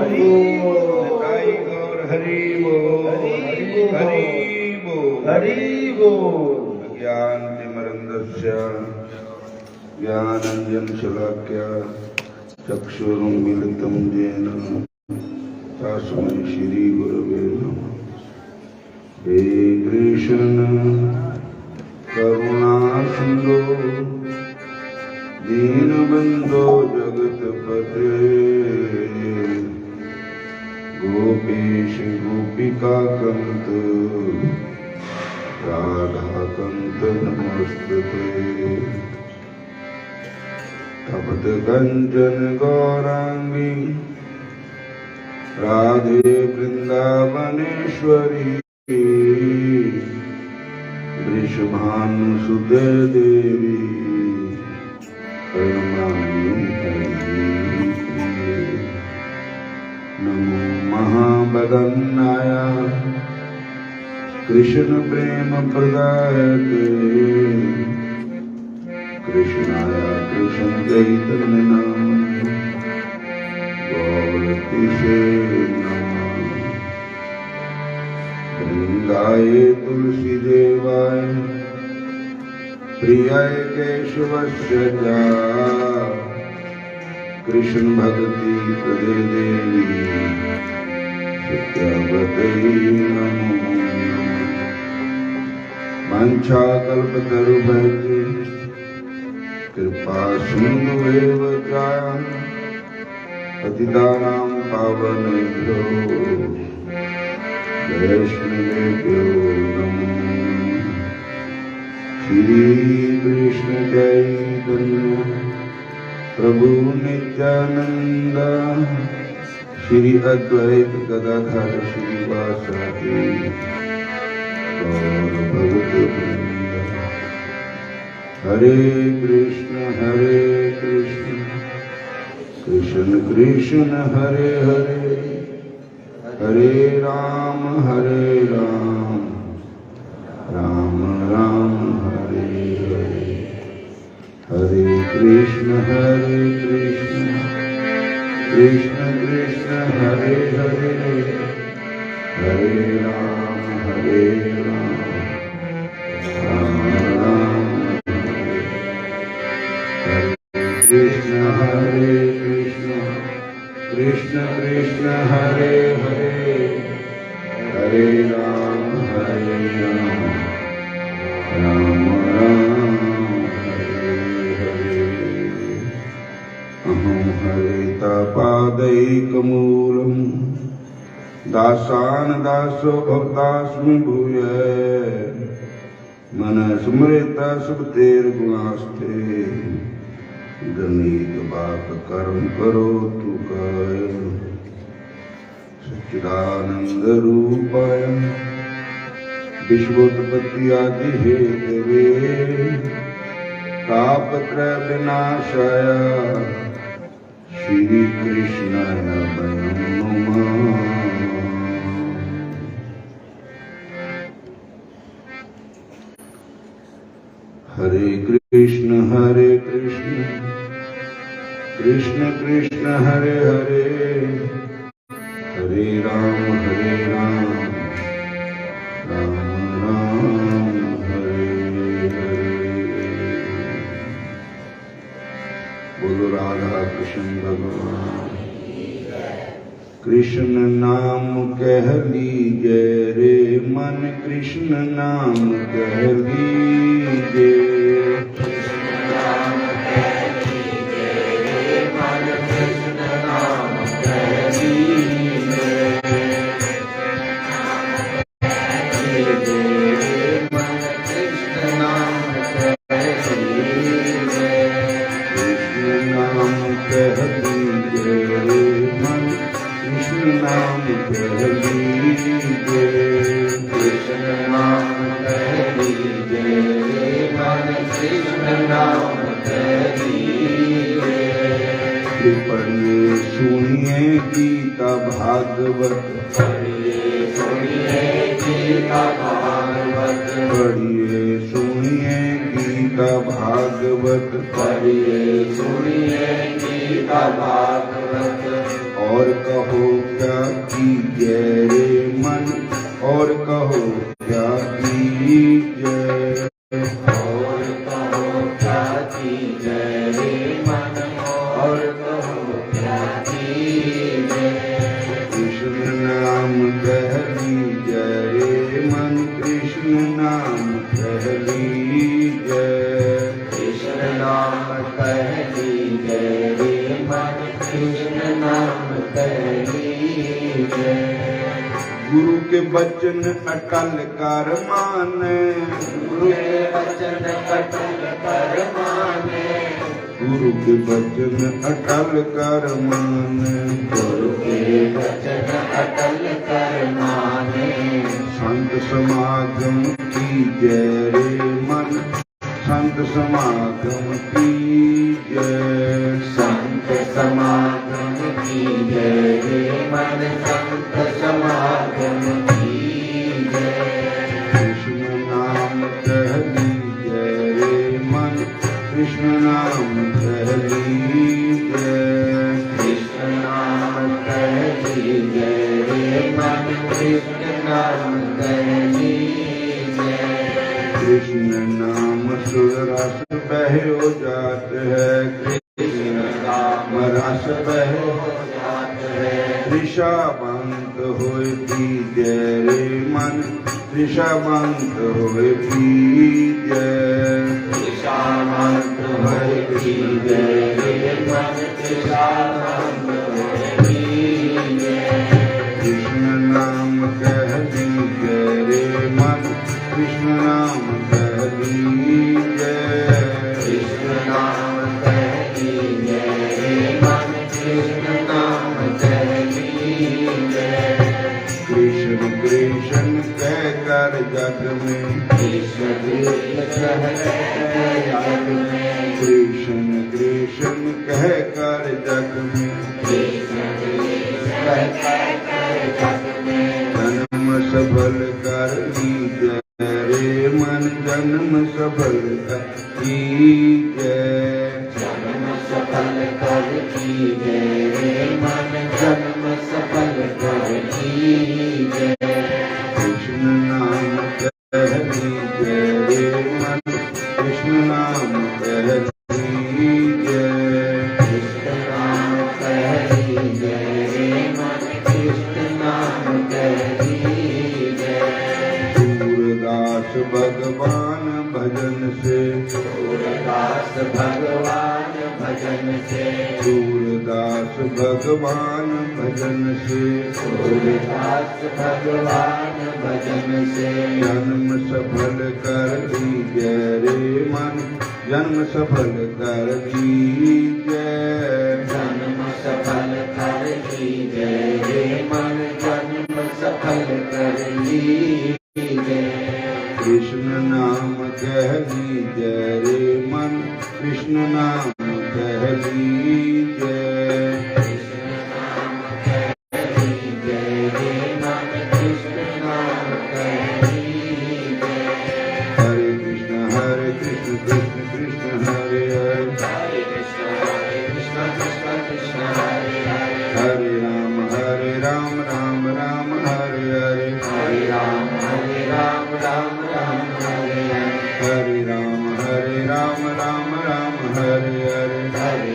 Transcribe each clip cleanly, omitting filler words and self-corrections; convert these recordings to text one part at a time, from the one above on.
निताई गौर हरि बोल हरि बोल हरि बोल। ज्ञानतिमिरन्दस्य ज्ञानाञ्जनशलाकया चक्षुरुन्मीलितं येन तस्मै श्रीगुरवे नमः। हे कृष्ण करुणासिन्धो दीनबन्धो जगत्पते गोपेश गोपिकाकान्त राधाकान्त नमस्तुते। तप्त कंचन गौरांगी राधे वृंदावनेश्वरी वृषभानुसुते देवी प्रणमामि हरिप्रिये। नमो महावदन्नाय कृष्ण प्रेम प्रदायते कृष्णाय कृष्ण चैतन्य नामने गौरतिसे नमः। वृंदाय तुलसी देवाय प्रियाय केशवस्य च कृष्ण भक्ति प्रदे देवी सत्यावतै नमो नमः। वाञ्छाकल्पतरुभ्यश्च कृपा सिन्धुएव च पतितानां पावनेभ्यो वैष्णवेभ्यो नमो नमः। श्री कृष्ण चैतन्य प्रभु नित्यानंद श्री अद्वैत गदाधर श्रीवासादि गौर भक्त वृंद। हरे कृष्ण कृष्ण कृष्ण हरे हरे हरे राम राम राम हरे हरे। हरे कृष्ण कृष्ण कृष्ण हरे हरे हरे राम राम राम कृष्ण हरे कृष्ण कृष्ण हरे हरे हरे राम राम राम हरे हरे। अहं हरितापादैकमूलं दासान् दासो भक्तास्मि भूय मन स्मृता सुखतेर्गुणास्ते गणित बाप कर्म करो तु काय। सच्चिदानंद रूपाय विश्वोत्पत्ति आदि हेतवे तापत्रय विनाशाय श्री कृष्णाय वयं नमः। हरे कृष्ण कृष्ण कृष्ण हरे हरे हरे राम राम राम हरे हरे। बोलो राधा कृष्ण भगवान। कृष्ण नाम कह लीजिए रे मन कृष्ण नाम कह लीजिए। पढ़िए सुनिए गीता भागवत पढ़िए सुनिए गीता भागवत पढ़िए सुनिए गीता भागवत पढ़िए सुनिए गीता भागवत और कहो कृष्ण नाम लीजय। गुरु के वचन अटल कर माने, गुरु के वचन अटल कर माने, गुरु के वचन अटल कर माने, गुरु के वचन अटल कर माने। संत समागम की जय रे मन, संत समागम की जय, संत समागम की जय रे मन, संत समागम की जय। कृष्ण नाम कह लीजय रे मन, कृष्ण नाम कह लीजय, कृष्ण नाम कह लीजय रे मन, कृष्ण नाम कह लीजय। कृष्ण नाम सुर रस बहो जात है, कृष्ण नाम रस बहो जात है। त्रिषावंत होय पीजय रे मन, त्रिषावंत होय पीजय, त्रिषावंत होय पीजय रे मन, त्रिषावंत होय पीजय। कृष्ण नाम कह लीजय रे मन, कृष्ण नाम कह लीजय, कृष्ण नाम कह लीजय रे मन, कृष्ण नाम कह लीजय। कृष्ण कृष्ण कह कर जग में, कृष्ण कृष्ण कह कर जग में, कृष्ण कृष्ण कह कर जग में, कृष्ण कृष्ण कह कर जग में। जन्म सफल कर लीजय रे मन, जन्म सफल कर लीजय, जन्म सफल कर लीजय रे मन, जन्म सफल कर लीजय। कृष्ण नाम कह लीजय रे मन, कृष्ण नाम कह लीजय, कृष्ण नाम कह लीजय रे मन, कृष्ण नाम कह लीजय। सूरदास भगवान भजन से, सूरदास भगवान भजन से, सूरदास भगवान भजन से, सूरदास भगवान भजन से। जन्म सफल कर लीजय रे मन, जन्म सफल कर लीजय, जन्म सफल कर लीजय रे मन, जन्म सफल कर लीजय। कृष्ण नाम कह लीजय रे मन, कृष्ण नाम कह लीजय, कृष्ण नाम कह लीजय रे मन, कृष्ण नाम कह लीजय। हरे कृष्ण कृष्ण कृष्ण हरे हरे, हरे कृष्ण कृष्ण कृष्ण हरे हरे, हरे राम राम राम हरे हरे, हरे राम राम राम हरे हरे, हरे राम राम राम हरे हरे, हरे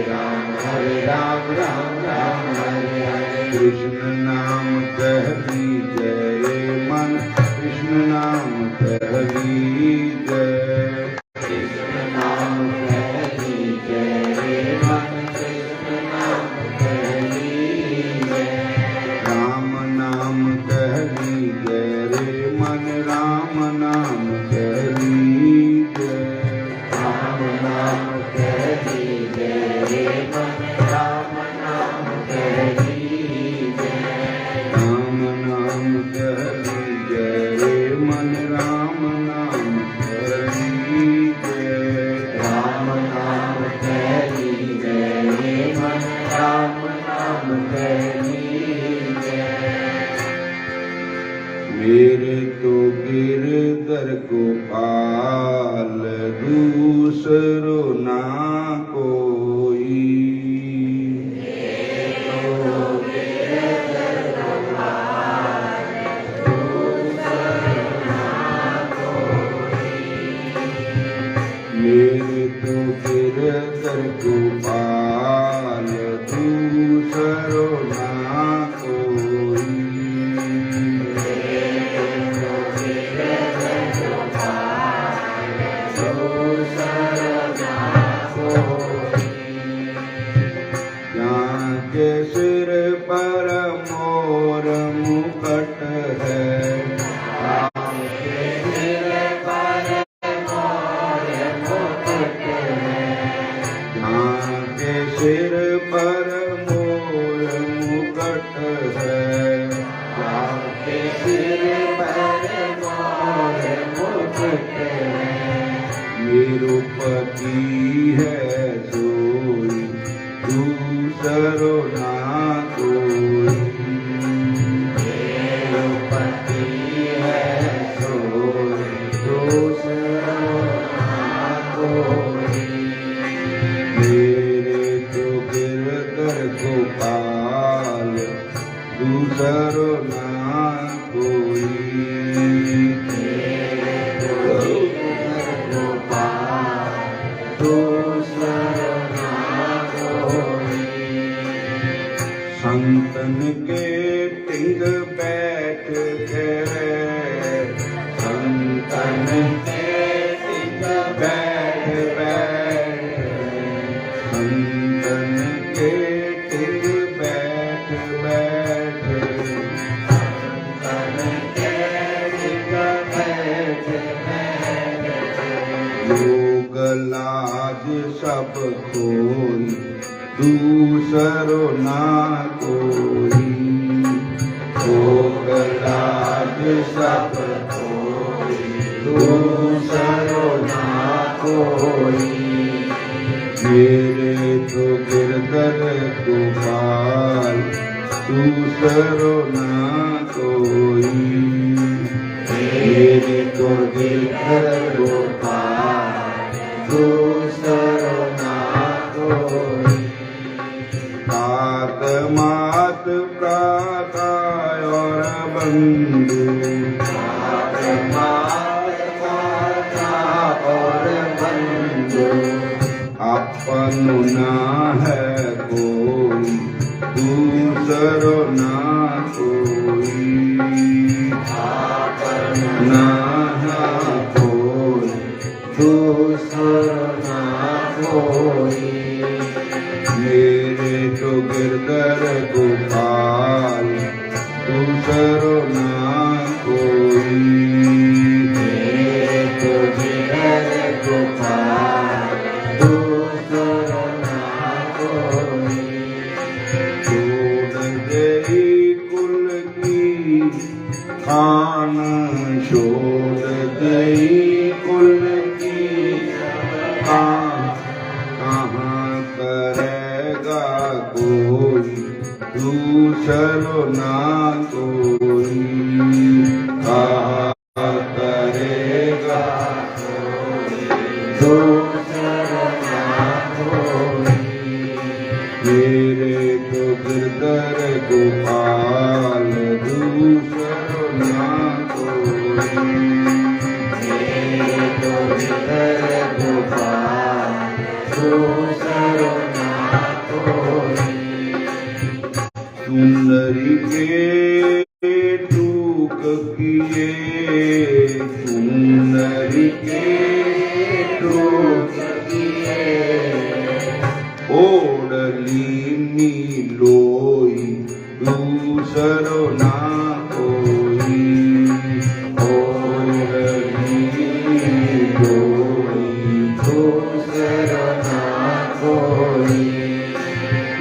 राम राम हरे हरे। कृष्ण नाम कह लीजय रे मन, कृष्ण नाम कह लीजय, कृष्ण नाम कह लीजय रे मन, कृष्ण नाम कह लीजय। राम नाम कह लीजय रे मन, राम नाम कह लीजय, राम नाम कह लीजय रे मन, राम नाम कह लीजय। राम नाम कह लीजय रे मन, राम नाम कह लीजय, राम नाम कह लीजय रे मन, राम नाम कह लीजय। मेरे तो गिरधर गोपाल, दूसरो ना कोई, मेरे तो गिरधर गोपाल, दूसरो ना कोई, सिर पर मोर मुकुट है। राम के सिर पर मोर मुकुट है। राम के सिर पर मोर मुकुट है। राम के सिर पर मोर मुकुट है। निरुपति है सोई दूसरो ना कोई। निरुपति है सोई दूसरो ना कोई। मेरे तो गिरधर गोपाल दूसरो ना कोई। संतन के टिंग बैठ गए। संतन के टिंग बैठ बैठ। संतन के टिंग बैठ बैठ। संतन के टिंग बैठ बैठ। योग लाज सब कोई दूसरो ना कोई। योग लाज सब कोई दूसरो ना कोई। मेरे तो गिरधर गोपाल दूसरो ना कोई। मेरे तो गिरधर गोपाल दूसरो ना कोई। तात मात प्राताय और बंधु। तात मात प्राताय और बंधु। अपन ना है कोई दूसरो ना कोई। आपन ना है कोई दूसरो ना कोई। मेरे तो गिरधर गोपाल दूसरो ना कोई। मेरे तो गिरधर गोपाल दूसरो ना कोई। छोड़ गई कुल की खान। छोड़ गई कुल की खान। कहाँ करेगा कोई दूसरो ना कोई। कहाँ करेगा दूसरो ना कोई। मेरे तो गिरधर गोपाल दूसरो ना कोई। मेरे तो गिरधर गोपाल दूसरो ना कोई। सुंदरी के टूक किए। सुंदरी के टूक किए। ओढ़ली नीलोई दूसरो ना कोई। ओढ़ली नीलोई दूसरो ना कोई।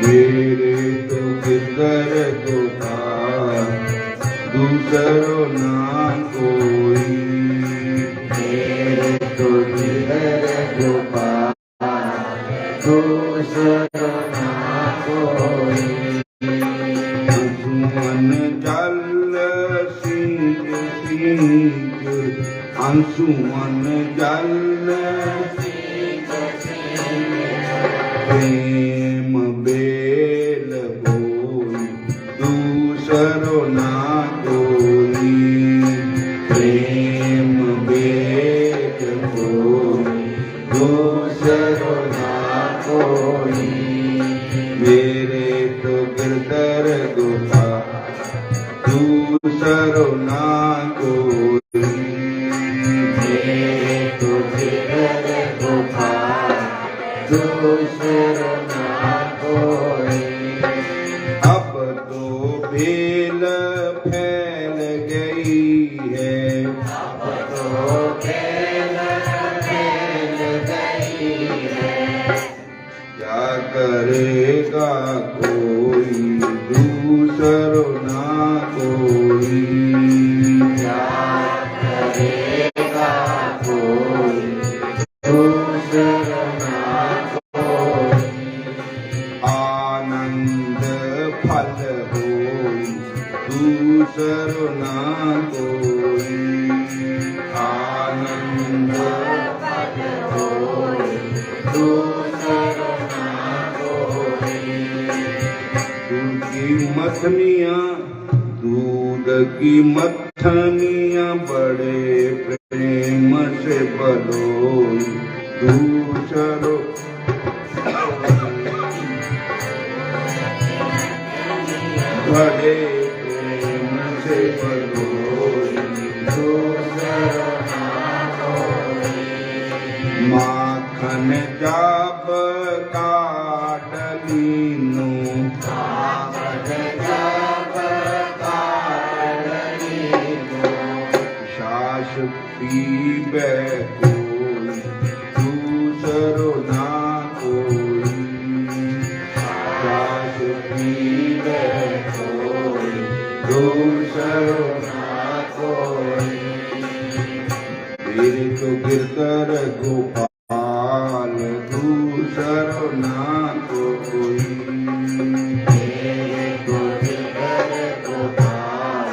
मेरे तो गिरधर गोपाल दूसरो ना कोई। मेरे तो गिरधर गोपाल दूसरो ना कोई। अंशुमन जल सींच सींच। अंशुमन जल प्रेम बेल बोई दूसरो ना कोई। प्रेम बेल बोई दूसरो ना कोई। मेरे तो गिरधर गोपाल दूसरो ना कोई। मेरे तो गिरधर गोपाल दूसरो ना कोई। होई दूसरो ना कोई। आनंद पद होई दूसरो ना कोई। दूध की मथनिया दूध की मथनिया बड़े प्रेम से बलोई दूसरो बड़े प्रेम से बलोई दूसरो ना कोई। माखन जाब काटलीनु सास पीबे कोई दूसरो ना कोई। सास पीबे कोई दूसरो ना कोई। मेरे तो गिरधर गोपाल दूसरो ना कोई। मेरे तो गिरधर गोपाल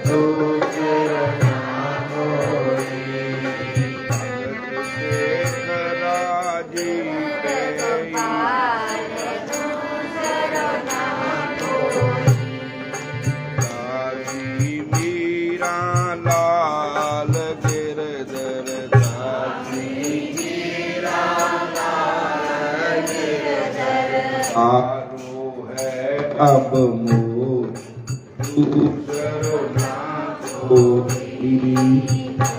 दूसरो ना कोई। राजी दासी मीरा लाल गिरधर दासी आरो है अब मोर दूसरो ना कोई।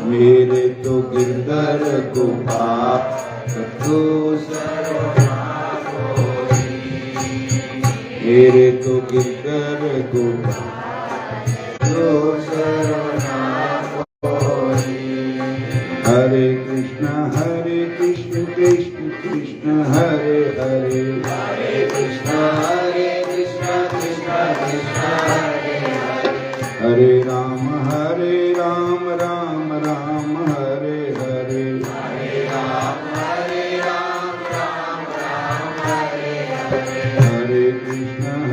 मेरे तो गिरधर गोपाल दूसरो ना कोई। मेरे तो गिरधर गोपाल दूसरो ना कोई। हरे कृष्ण कृष्ण कृष्ण हरे हरे। हरे कृष्ण कृष्ण कृष्ण हरे हरे। हरे राम राम राम हरे हरे। हरे राम राम हरे हरे।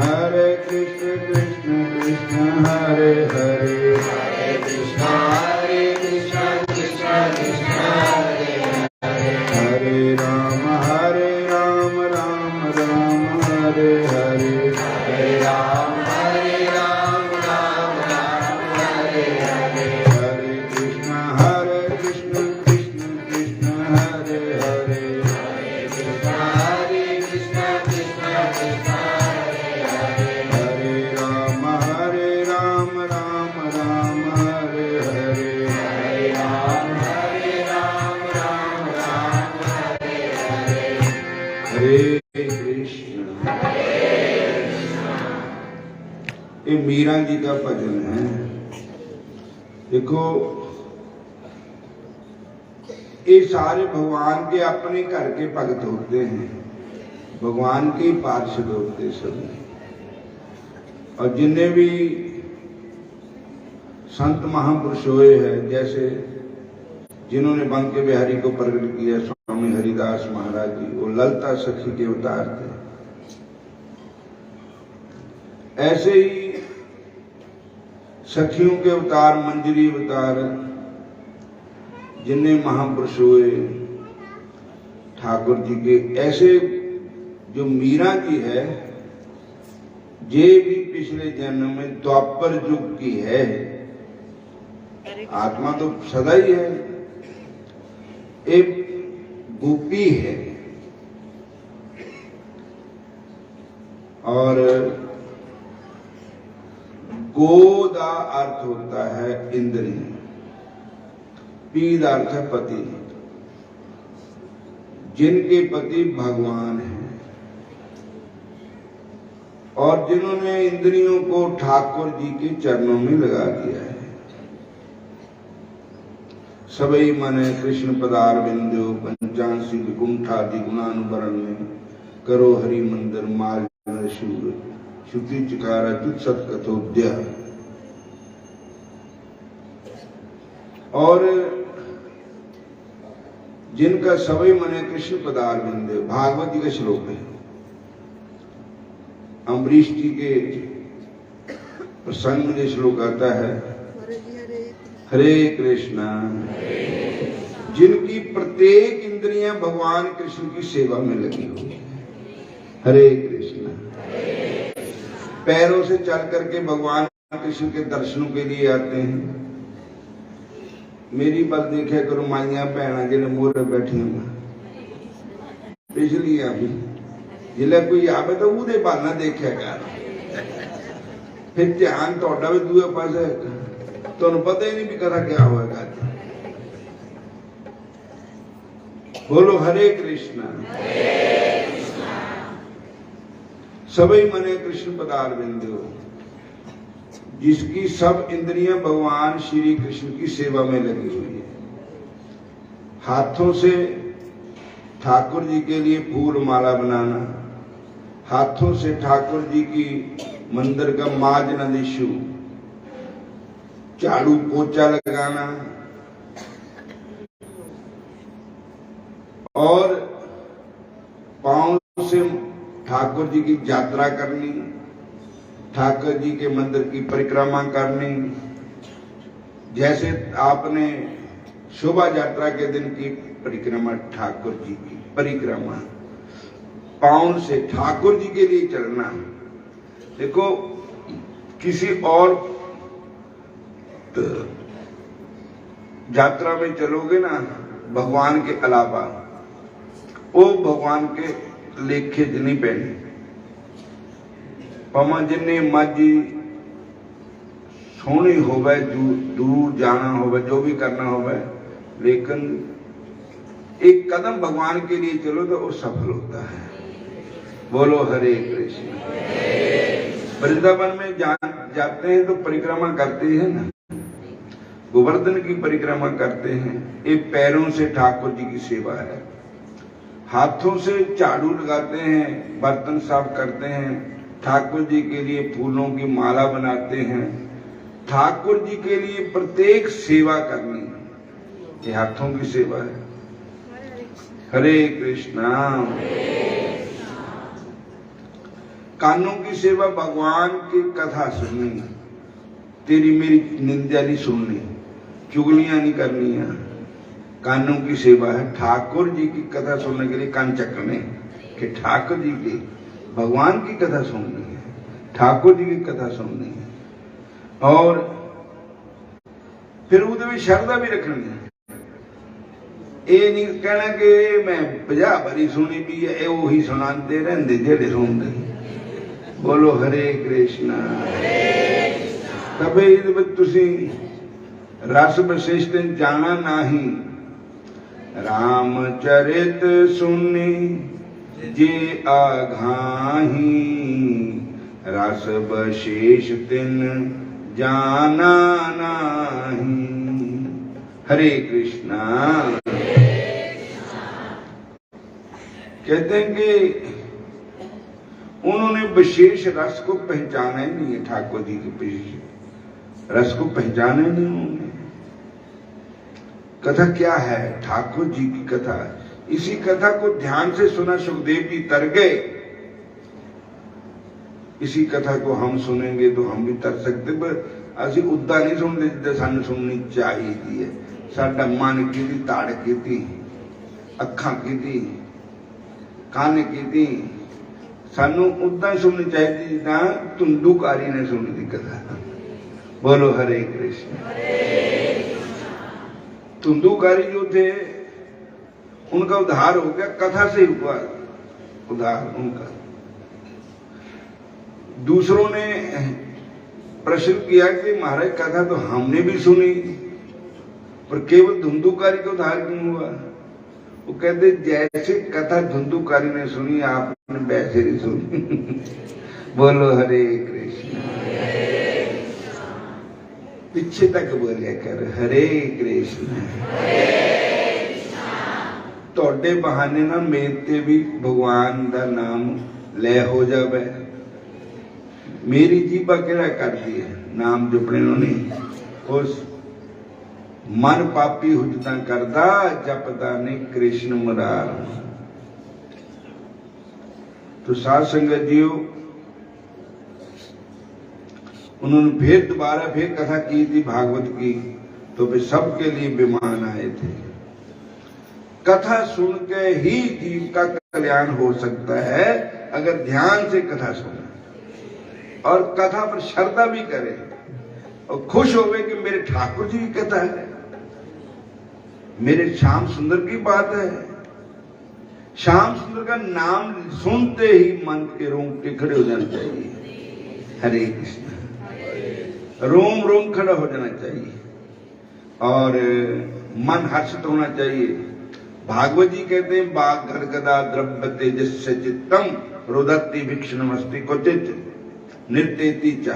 हरे कृष्ण कृष्ण कृष्ण हरे हरे। हरे कृष्ण कृष्ण कृष्ण हरे हरे। हरे राम राम हरे हरे। हरे राम राम हरे हरे। हरे कृष्ण कृष्ण कृष्ण हरे हरे। हरे कृष्ण कृष्ण कृष्ण हरे हरे। हरे राम राम हरे हरे। हरे राम हरे हरे। हरे कृष्ण। ये मीरा जी का भजन है। देखो ये सारे भगवान के अपने घर के भक्त होते हैं, भगवान के ही पार्षद होते सब। और जिन्हें भी संत महापुरुष हुए हैं, जैसे जिन्होंने बंके बिहारी को प्रकट किया स्वामी हरिदास महाराज जी, वो ललता सखी के अवतार थे। ऐसे ही सखियों के अवतार मंजरी अवतार जिन्हें महापुरुष हुए ठाकुर जी के, ऐसे जो मीरा जी है ये भी पिछले जन्म में द्वापर युग की है। आत्मा तो सदा ही है, एक गोपी है। और गोदा अर्थ होता है इंद्रिय, पीद अर्थ है पति, जिनके पति भगवान हैं और जिन्होंने इंद्रियों को ठाकुर जी के चरणों में लगा दिया है। सबई मने कृष्ण पदार बिंदु पंचांशी विकुंठादि गुणानुवरण करो हरि मंदिर मार्ग शूर श्रुति चिकारा जुत सत्कथोद्या। और जिनका सबई मने कृष्ण पदार बिंदु भागवत जी का श्लोक है। अम्बरीश जी के प्रसंग में श्लोक आता है, हरे कृष्णा, जिनकी प्रत्येक इंद्रियां भगवान कृष्ण की सेवा में लगी हुई है। हरे कृष्णा, पैरों से चल करके भगवान कृष्ण के दर्शनों के लिए आते हैं। मेरी बात देखे करो माइया भैन जिन्हें मोरे बैठी हूं पिछली अभी जिले कोई आवे तो वो बल ना देखा कर, फिर ध्यान थोड़ा भी दूए पास तुम पता ही नहीं भी करा क्या होगा। बोलो हरे कृष्णा। सभी मने कृष्ण पदार बिंदु, जिसकी सब इंद्रियां भगवान श्री कृष्ण की सेवा में लगी हुई है। हाथों से ठाकुर जी के लिए फूल माला बनाना, हाथों से ठाकुर जी की मंदिर का माजना दिशु, झाड़ू पोछा लगाना और पांव से ठाकुर जी की यात्रा करनी, ठाकुर जी के मंदिर की परिक्रमा करनी। जैसे आपने शोभा यात्रा के दिन की परिक्रमा, ठाकुर जी की परिक्रमा, पांव से ठाकुर जी के लिए चलना। देखो किसी और यात्रा में चलोगे ना भगवान के अलावा, वो भगवान के लेखे नहीं पहने, पमा जिन्ने मर्जी सोहनी होवे, दूर जाना होवे, जो भी करना होवे, लेकिन एक कदम भगवान के लिए चलो तो वो सफल होता है। बोलो हरे कृष्ण। वृंदावन में जाते हैं तो परिक्रमा करते हैं ना, गोवर्धन की परिक्रमा करते हैं। ये पैरों से ठाकुर जी की सेवा है, हाथों से झाड़ू लगाते हैं, बर्तन साफ करते हैं, ठाकुर जी के लिए फूलों की माला बनाते हैं, ठाकुर जी के लिए प्रत्येक सेवा करनी, ये हाथों की सेवा है। हरे कृष्णा। कानों की सेवा भगवान की कथा सुननी, तेरी मेरी निंदा नहीं सुननी, चुगलियां नहीं करनी है। कानों की सेवा है ठाकुर जी की कथा सुनने के लिए कान चकने, कि ठाकुर जी की भगवान की कथा सुननी है, ठाकुर जी की कथा सुननी है। और फिर उधर भी श्रद्धा भी रखनी है। ये नहीं कहना कि मैं 50 बारी सुनी भी है, वो ही सुनाते रहते जेड़े सुनते। बोलो हरे कृष्णा। तबे तुसी रस विशिष्ट जाना नाही, रामचरित सुनी जे आघाही, रस विशेष तिन जाना नाही। हरे कृष्णा। कहते हैं कि उन्होंने विशेष रस को पहचाना ही नहीं है, ठाकुर जी के विशेष रस को पहचाना ही नहीं उन्होंने। कथा क्या है? ठाकुर जी की कथा। इसी कथा को ध्यान से सुना सुखदेव जी तर गए। इसी कथा को हम सुनेंगे तो हम भी तर सकते, पर असि उदा नहीं सुनते जिद्दां सानू सुननी चाहिए है। साडा मन की ताड़ की, अखां की, कान की, सानू उदा सुननी चाहिए जिद्दां धुंधुकारी ने सुनी थी कथा। बोलो हरे कृष्ण। धुंधुकारी जो थे उनका उद्धार हो गया, कथा से हुआ उद्धार उनका। दूसरों ने प्रश्न किया कि महाराज कथा तो हमने भी सुनी, पर केवल धुंधुकारी का उद्धार क्यों हुआ? वो कहते जैसे कथा धुंधुकारी ने सुनी आपने वैसे ही सुनी। बोलो हरे कृष्ण। पीछे तक बोलिया कर हरे कृष्ण। तोड़े बहाने ना मेरे ते भी भगवान का नाम ले हो जावे। मेरी जीभा केड़ा करती है नाम जपने नहीं, उस मन पापी हुजता करदा जपदा ने कृष्ण मुरार। तो साध संगत जीओ, उन्होंने फिर दोबारा फिर कथा की थी भागवत की, तो वे सबके लिए विमान आए थे। कथा सुन के ही जीव का कल्याण हो सकता है, अगर ध्यान से कथा सुने और कथा पर श्रद्धा भी करे और खुश होवे कि मेरे ठाकुर जी की कथा है, मेरे श्याम सुंदर की बात है। श्याम सुंदर का नाम सुनते ही मन के रोंगटे खड़े हो जाने चाहिए। हरे कृष्ण, रोम रोम खड़ा हो जाना चाहिए और मन हर्षित होना चाहिए। भागवत जी कहते हैं बाघ गदा द्रव्यते जिससे चित्तम रोदत्ति भिक्षणमस्ति क्वचित नृत्यति च।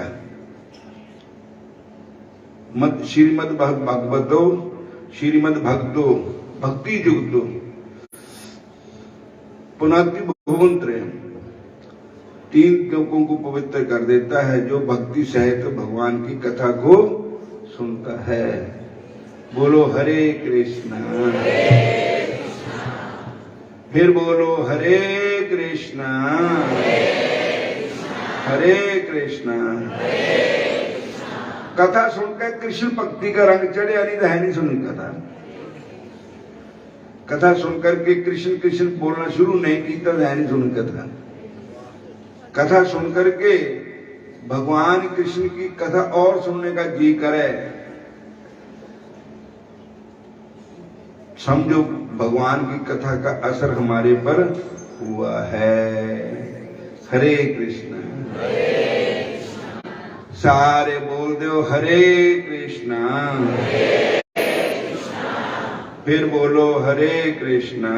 मत श्रीमद् भगवतो श्रीमद् भक्तो भक्ति जुगतो पुनाति भुवन त्रयम्, 3 लोगों को पवित्र कर देता है जो भक्ति सहित भगवान की कथा को सुनता है। बोलो हरे कृष्णा, फिर बोलो हरे कृष्णा हरे कृष्णा। कथा सुनकर कृष्ण भक्ति का रंग चढ़े, नहीं तो है नहीं सुनी कथा। कथा सुनकर के कृष्ण कृष्ण बोलना शुरू नहीं किया तो है नहीं सुनी कथा। कथा सुनकर के भगवान कृष्ण की कथा और सुनने का जी करे, समझो भगवान की कथा का असर हमारे पर हुआ है। हरे कृष्ण, सारे बोल दो हरे कृष्णा, फिर बोलो हरे कृष्णा।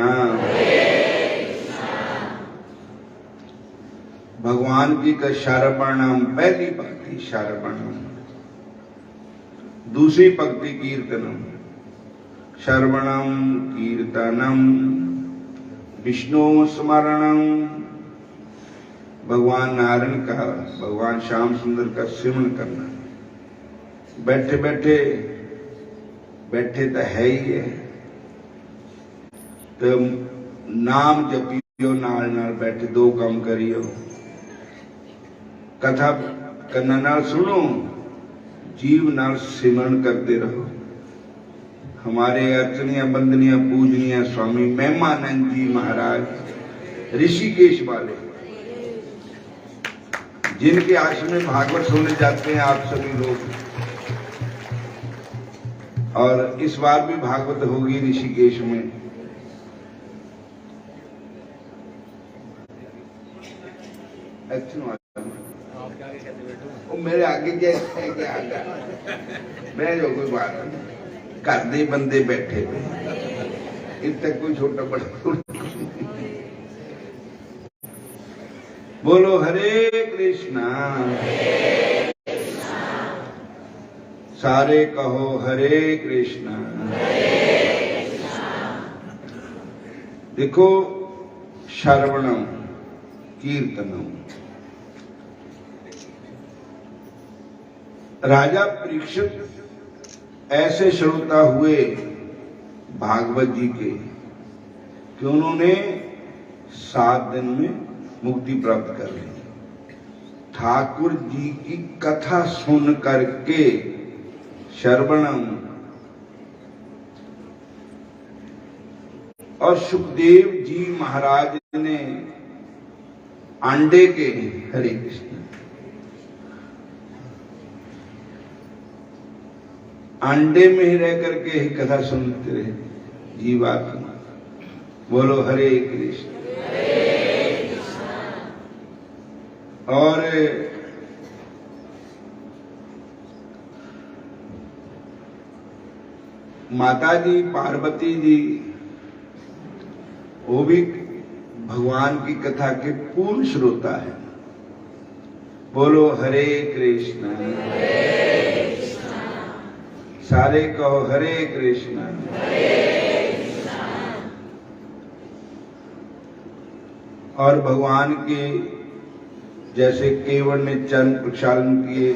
भगवान की का शारवणम पहली पंक्ति शारवणम, दूसरी पंक्ति कीर्तनम। श्रवणम कीर्तनम विष्णु स्मरणम, भगवान नारायण का भगवान श्याम सुंदर का सिमरन करना। बैठे बैठे बैठे तो है ही है, तो नाम जपियो नाल नाल बैठे, 2 काम करियो। कथा करना नाल सुनो, जीव नाल सिमरन करते रहो। हमारे अर्चनिया बंदनिया पूजनिया स्वामी महिमानंद जी महाराज ऋषिकेश वाले, जिनके आश्रम में भागवत सुनने जाते हैं आप सभी लोग, और इस बार भी भागवत होगी ऋषिकेश में। वो मेरे आगे क्या है, क्या आगे मैं जो कोई बात नहीं, घर दे बंदे बैठे इतने कोई छोटा बड़ा। बोलो हरे कृष्णा, सारे कहो हरे कृष्णा। देखो श्रवणम कीर्तनम, राजा परीक्षित ऐसे श्रोता हुए भागवत जी के कि उन्होंने 7 दिन में मुक्ति प्राप्त कर ली। ठाकुर जी की कथा सुन करके श्रवणम, और सुखदेव जी महाराज ने अंडे के, हरे कृष्ण, अंडे में ही रह करके ही कथा सुनते रहे जीवात्मा। बोलो हरे कृष्ण। और माता जी पार्वती जी, वो भी भगवान की कथा के पूर्ण श्रोता है। बोलो हरे कृष्ण, सारे कहो हरे कृष्ण। और भगवान के जैसे केवल ने चरण प्रक्षालन किए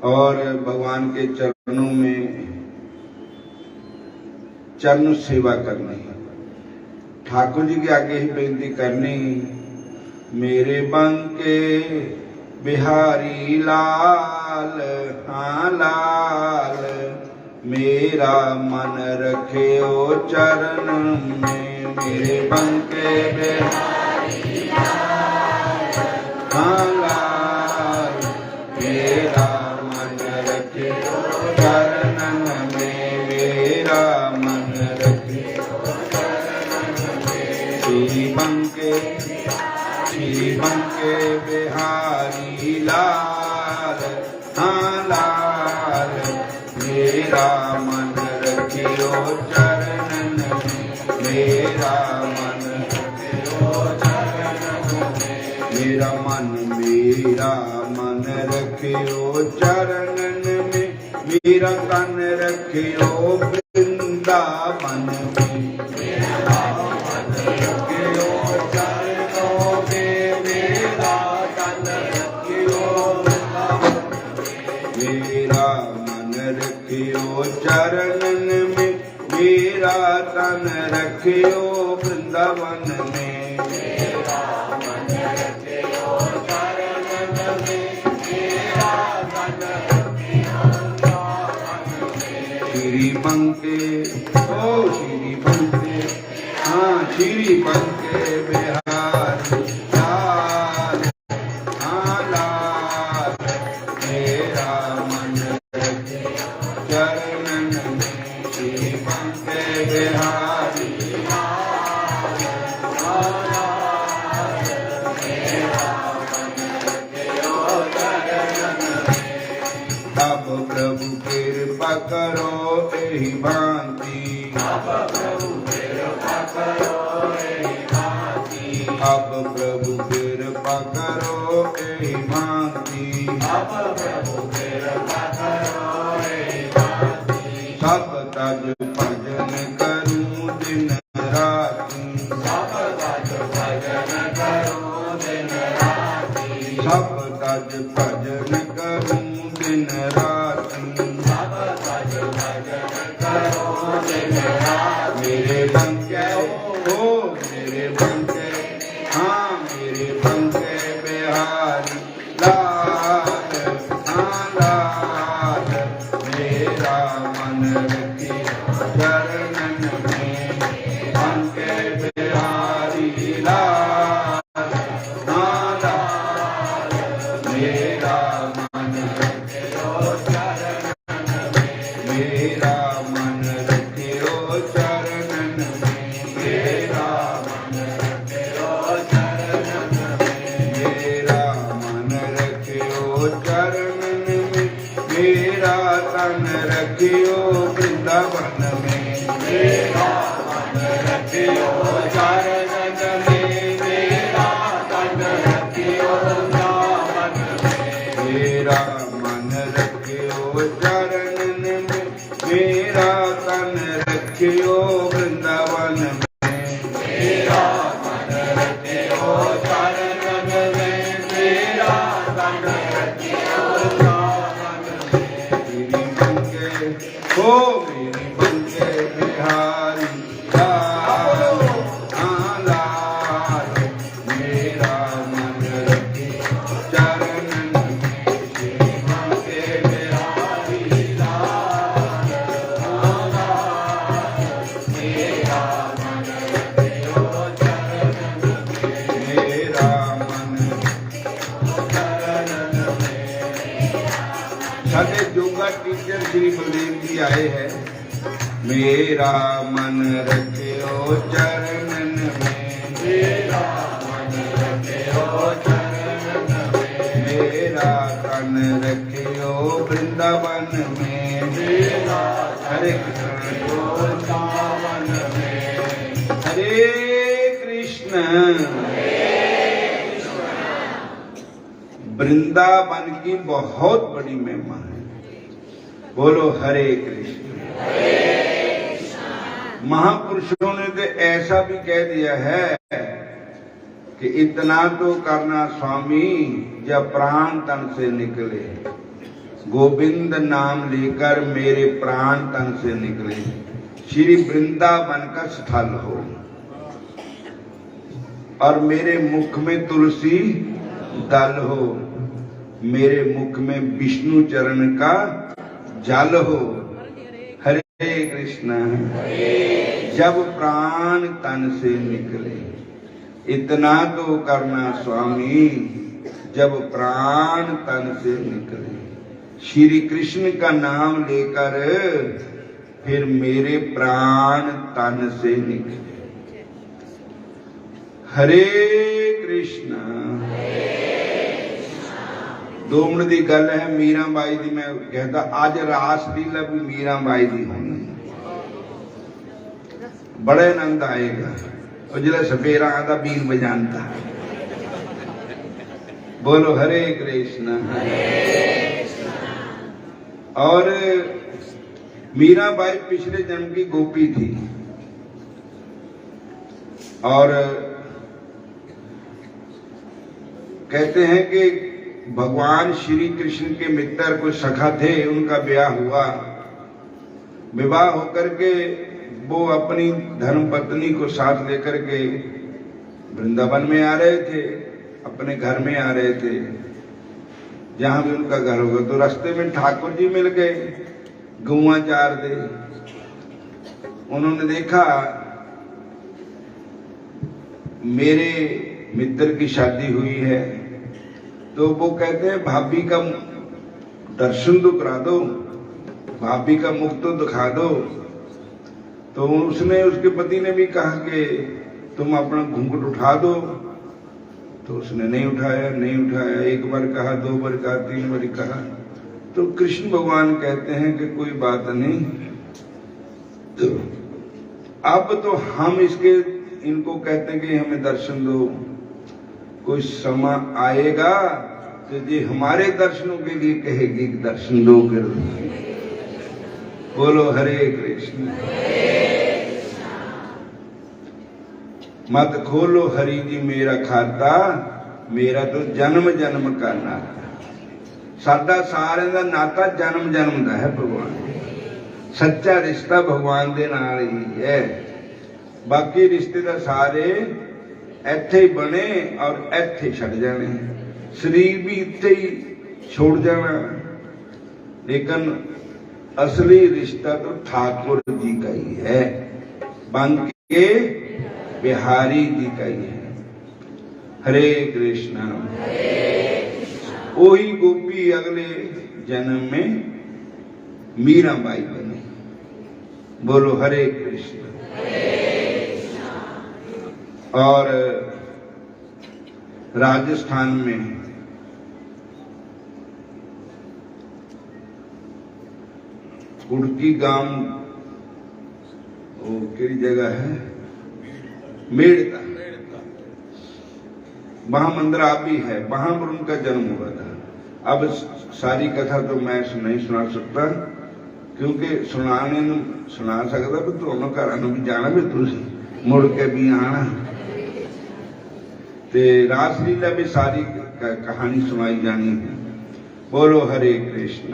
और भगवान के चरणों में चरण सेवा करनी, ठाकुर जी के आगे ही बेनती करनी, मेरे बंके बिहारी लाल हाँ लाल, मेरा मन रखे ओ चरण में, मेरे बंके बिहारी लाल हाँ लाल, मेरा मन रखे ओ चरण में, मेरा मन रखे ओ चरण में। श्री बंके बिहारी लाल हाँ लाल, मेरा मन रखियो चरणन में, मेरा मन रखियो चरणन में, मेरा मन रखियो चरणन में, मेरा तन रखियो वृंदावन में, मेरा मन रखियो चरणों में, मेरा तन रखियो वृंदावन में, मेरा मन रखियो चरणन में, मेरा तन रखियो वृंदावन में, मेरा मन रखियो चरणन में, मेरा तन रखियो वृंदावन में। श्री बंके ओ श्री बंके हाँ श्री बंके बिहारी लाल हाँ लाल, मेरा मन रखियो चरणन में, श्री बंके बिहारी लाल हाँ लाल, मेरा मन रखियो चरणन में। अब प्रभु कृपा करो एहि भांति, अब प्रभु कृपा करो एहि भांति, अब प्रभु कृपा करो एहि भांति, अब प्रभु कृपा करो एहि भांति। सब तज भजन करूं दिन राति, सब तज भजन करूं दिन राति, सब तज भजन करूं दिन राति, सब तज भजन करूं दिन राति। मेरे बंके ओ मेरे बंके हाँ मेरे बंके बिहारी लाल हाँ लाल, मेरा मन रखियो चरणन में, बंके बिहारी लाल हाँ लाल, मेरा मन रखियो चरणन में, मेरा मन रखियो चरणन में, मेरा मन रखियो चरणन में, मेरा मन रखियो चरणन में, मेरा तन रखियो वृंदावन में, मेरा मन रखियो चरणन में, मेरा तन रखियो वृंदावन में, मेरा मन रखियो चरणन में, मेरा तन रखियो वृंदावन में, मेरा मन रखियो चरणन में, मेरा तन रखियो वृंदावन में। मेरी बंके हो मेरी बंके बिहारी लाल हाँ लाल, मेरा मन रखियो चरणन में, श्री बंके बिहारी लाल हाँ लाल, मेरा मन रखियो चरणन में, मेरा मन चरणन में। साढ़े योगा टीचर श्री बलदेव जी आए हैं। मेरा मन रखियो चरणन में, मेरा मन रखियो चरणन में, मेरा तन रखियो वृंदावन में, मेरा हरे कृष्ण वृंदावन में, हरे कृष्ण। वृंदावन की बहुत बड़ी महिमा है। बोलो हरे कृष्ण। महापुरुषों ने तो ऐसा भी कह दिया है कि इतना तो करना स्वामी जब प्राण तन से निकले, गोविंद नाम लेकर मेरे प्राण तन से निकले, श्री वृंदावन का स्थल हो और मेरे मुख में तुलसी दल हो, मेरे मुख में विष्णु चरण का जल हो। हरे कृष्ण। जब प्राण तन से निकले, इतना तो करना स्वामी, जब प्राण तन से निकले। श्री कृष्ण का नाम लेकर फिर मेरे प्राण तन से निकले। हरे कृष्ण। 2 मिनट की गल है मीरा बाई की। मैं कहता अज रास लीला भी मीरा बाई की होनी, बड़े आनंद आएगा। और जिला सपेरा का बीन बजानता। बोलो हरे कृष्ण। और मीरा बाई पिछले जन्म की गोपी थी और कहते हैं कि भगवान श्री कृष्ण के मित्र कोई सखा थे, उनका ब्याह हुआ। विवाह होकर के वो अपनी धर्म पत्नी को साथ लेकर के वृंदावन में आ रहे थे, अपने घर में आ रहे थे जहां भी उनका घर होगा। तो रास्ते में ठाकुर जी मिल गए, गौआ चार दे। उन्होंने देखा मेरे मित्र की शादी हुई है, तो वो कहते हैं भाभी का दर्शन तो करा दो, भाभी का मुख तो दिखा दो। तो उसने, उसके पति ने भी कहा कि तुम अपना घूंघट उठा दो। तो उसने नहीं उठाया। एक बार कहा, 2 बार कहा, 3 बार कहा। तो कृष्ण भगवान कहते हैं कि कोई बात नहीं, तो अब तो हम इनको कहते हैं कि हमें दर्शन दो। कोई समय आएगा तो ये हमारे दर्शनों के लिए कहेगी कि दर्शन दो कर। बोलो हरे कृष्ण। मत खोलो हरि जी मेरा खाता, मेरा तो जन्म जन्म का नाता। साडा सारे दा नाता जन्म जन्म का है भगवान। सच्चा रिश्ता भगवान दे नाल ही है। बाकी रिश्ते दा सारे इत्थे ही बने और इत्थे छड़ जाने। शरीर भी इत्थे ही छोड़ जाना, लेकिन असली रिश्ता तो ठाकुर जी का ही है, बांके बिहारी जी का ही है। हरे कृष्ण। वही गोपी अगले जन्म में मीरा बाई बनी। बोलो हरे कृष्ण। और राजस्थान में कुड़की गांव, वो केड़ी जगह है, मेड़ता, वहां मंदिर भी है, वहां पर उनका जन्म हुआ था। अब सारी कथा तो मैं नहीं सुना सकता, क्योंकि सुना सकता भी दोनों घर भी जाना भी, तुम मुड़ के भी आना। ते रासलीला भी सारी कहानी सुनाई जानी है। बोलो हरे कृष्ण।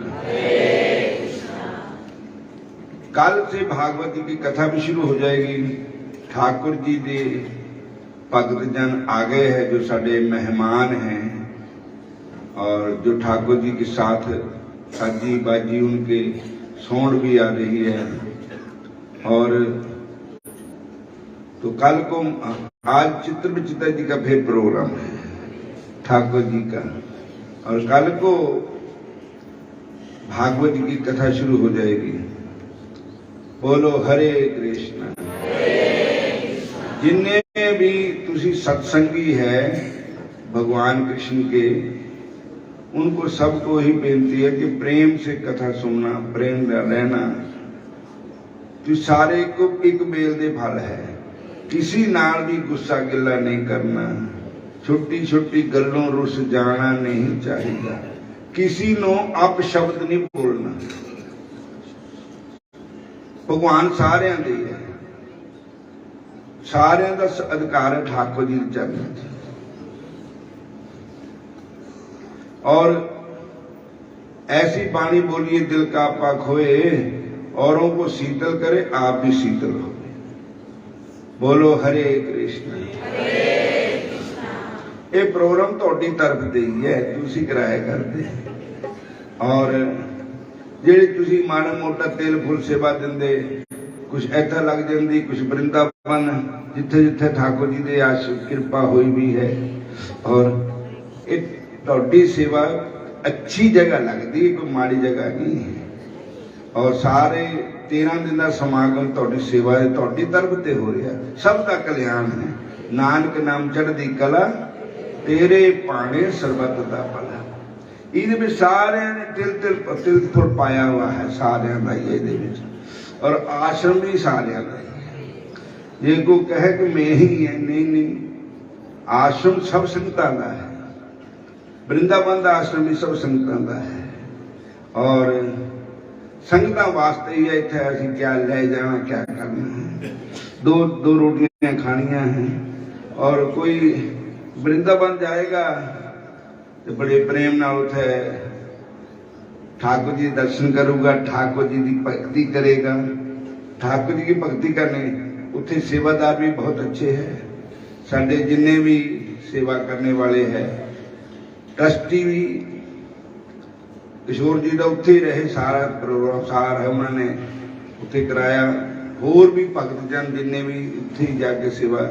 कल से भागवत की कथा भी शुरू हो जाएगी। ठाकुर जी के भगत जन आ गए हैं, जो साडे मेहमान हैं, और जो ठाकुर जी के साथ साजी बाजी उनके सौंड भी आ रही है। और तो कल को, आज चित्र विचित्र जी का फिर प्रोग्राम है ठाकुर जी का, और कल को भागवत जी की कथा शुरू हो जाएगी। बोलो हरे कृष्ण। जिन्ने भी तुसी सत्संगी है भगवान कृष्ण के, उनको सबको ही बेनती है कि प्रेम से कथा सुनना, प्रेम रहना। तो सारे को एक मेल दे फल है। किसी नाल भी गुस्सा गिला नहीं करना, छोटी छोटी गलों रुस जाना नहीं चाहिए, किसी नो अपशब्द नहीं बोलना। भगवान सारे दे है, सारे का अधिकार है ठाकुर जी के चरणों में। और ऐसी बाणी बोलिए दिल का आपा खोए, औरों को शीतल करे आप भी शीतल हो। बोलो हरे कृष्ण। ये प्रोग्राम तुहाडी तरफ ते ही है, तुसी कराया करते। और जेड़ी तुसी माड़ा मोटा तेल फुल सेवा दिंदे, कुछ ऐसा लग जाती, कुछ वृंदावन जिथे जिथे ठाकुर जी की आशीष कृपा हुई भी है। और ये तुहाडी सेवा अच्छी जगह लगती, कोई माड़ी जगह नहीं है। और सारे 13 दिन का समागम तुहाडी सेवा है, तुहाडी तरफ ते हो रहा, सब का कल्याण है। नानक नाम चढ़दी कला, तेरे पाने सरबत दा भला। ਇਹਦੇ ਵਿੱਚ ਸਾਰਿਆਂ ਨੇ ਤਿਲ ਫੁੱਲ ਪਾਇਆ हुआ है, ਸਾਰਿਆਂ ਦਾ ਹੀ ਇਹਦੇ ਵਿੱਚ। और आश्रम भी सारिਆਂ ਦਾ ही। ਜੇ ਕੋਈ ਕਹੇ कि मैं ही है, नहीं, आश्रम सब संगतां दा है। वृंदावन का आश्रम भी सब संगतां दा है। और संगतां वास्ते ही है इत्थे असीं क्या ले जाना, क्या करना है। दो रोटियां खानियां हैं। और कोई वृंदावन जाएगा तो बड़े प्रेम नाल उथे ठाकुर जी दर्शन करूगा, ठाकुर जी की भक्ति करेगा। ठाकुर जी की भक्ति करने उथे सेवादार भी बहुत अच्छे हैं। साडे जिन्ने भी सेवा करने वाले हैं, ट्रस्टी भी किशोर जी का उत्थे ही रहे, सारा प्रोग्राम सारा उन्होंने उत्थे कराया। होर भी भगत जन जिन्ने भी उत्थे ही जाके सेवा